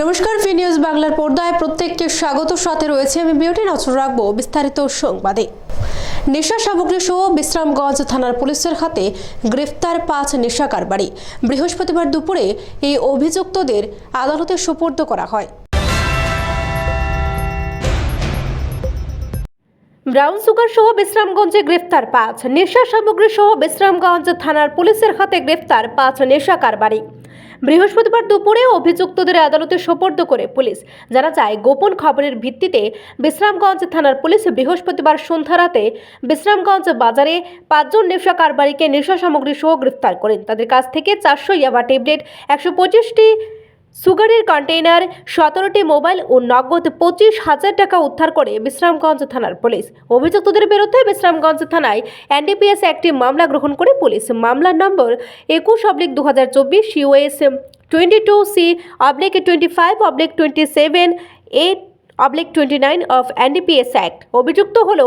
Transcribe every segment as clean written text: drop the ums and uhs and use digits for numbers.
নমস্কার, ফি নিউজ বাংলার পর্দায় প্রত্যেককে স্বাগত। সাথে রয়েছে আমি বিউটি। নজর রাখবো বিস্তারিত সংবাদে। নেশা সামগ্রী সহ বিশ্রামগঞ্জ থানার পুলিশের হাতে গ্রেফতার 5 নেশা কারবারি। বৃহস্পতিবার দুপুরে এই অভিযুক্তদের আদালতে সোপর্দ করা হয়। ব্রাউন সুগার সহ বিশ্রামগঞ্জে গ্রেফতার 5 নেশা সামগ্রী সহ বিশ্রামগঞ্জ থানার পুলিশের হাতে গ্রেফতার 5 নেশা কারবারি। বৃহস্পতিবার দুপুরে অভিযুক্তদের আদালতে সোপর্দ করে পুলিশ। জানা যায়, গোপন খবরের ভিত্তিতে বিশ্রামগঞ্জ থানার পুলিশ বৃহস্পতিবার সন্ধ্যা রাতে বিশ্রামগঞ্জ বাজারে 5 জন নেশা কারবারিকে নেশা সামগ্রী সহ গ্রেফতার করেন। তাদের কাছ থেকে 400 ইয়াবা ট্যাবলেট, 125টি সুগারের কন্টেইনার, 17টি মোবাইল ও নগদ 25,000 টাকা উদ্ধার করে বিশ্রামগঞ্জ থানার পুলিশ। অভিযুক্তদের বিরুদ্ধে বিশ্রামগঞ্জ থানায় এনডিপিএস একটি মামলা গ্রহণ করে পুলিশ। মামলার নম্বর 21/2024 COS 22C/25/27 8/29 of NDPS act. অভিযুক্ত হল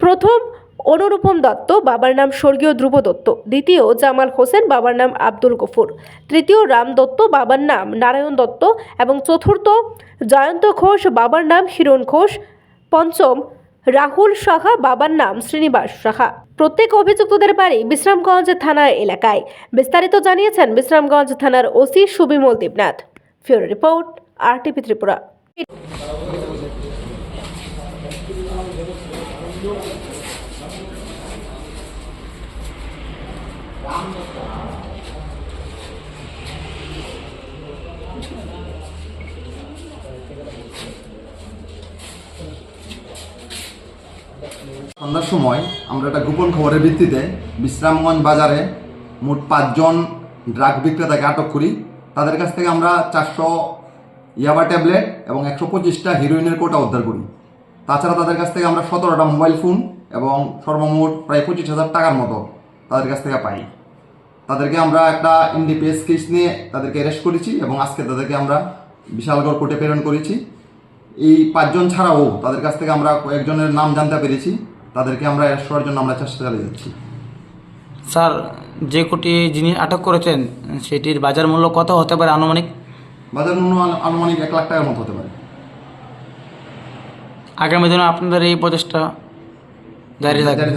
প্রথম অনুরূপম দত্ত, বাবার নাম স্বর্গীয় ধ্রুব দত্ত; দ্বিতীয় জামাল হোসেন, বাবার নাম আব্দুল গফুর; তৃতীয় রাম দত্ত, বাবার নাম নারায়ণ দত্ত; এবং চতুর্থ জয়ন্ত ঘোষ, বাবার নাম হিরণ ঘোষ; পঞ্চম রাহুল সাহা, বাবার নাম শ্রীনিবাস সাহা। প্রত্যেক অভিযুক্তদের বাড়ি বিশ্রামগঞ্জ থানা এলাকায়। বিস্তারিত জানিয়েছেন বিশ্রামগঞ্জ থানার OC Subimal Debnath. Bureau report, RTV Tripura. সন্ধ্যার সময় আমরা একটা গোপন খবরের ভিত্তিতে বিশ্রামগঞ্জ বাজারে মোট 5 জন ড্রাগ বিক্রেতাকে আটক করি। তাদের কাছ থেকে আমরা 400 ইয়াবা ট্যাবলেট এবং 125টা হিরোইনের কোটা উদ্ধার করি। তাছাড়া তাদের কাছ থেকে আমরা 17টা মোবাইল ফোন এবং সর্বমোট প্রায় 25,000 টাকার মতো তাদের কাছ থেকে পাই। তাদেরকে আমরা একটা এনডিপিএস কেস নিয়ে তাদেরকে অ্যারেস্ট করেছি এবং আজকে তাদেরকে আমরা বিশালগড় কোর্টে প্রেরণ করেছি। এই 5 জন ছাড়াও তাদের কাছ থেকে আমরা কয়েকজনের নাম জানতে পেরেছি। তাদেরকে আমরা অ্যারেস্ট করার জন্য আমরা চেষ্টা চালিয়ে যাচ্ছি। স্যার, যে কোটি জিনিস আটক করেছেন সেটির বাজার মূল্য কত হতে পারে আনুমানিক? বাজার মূল্য আনুমানিক 1 লাখ টাকার মতো হতে পারে। আগামী দিনে আপনাদের এই প্রচেষ্টা জারি থাকবে।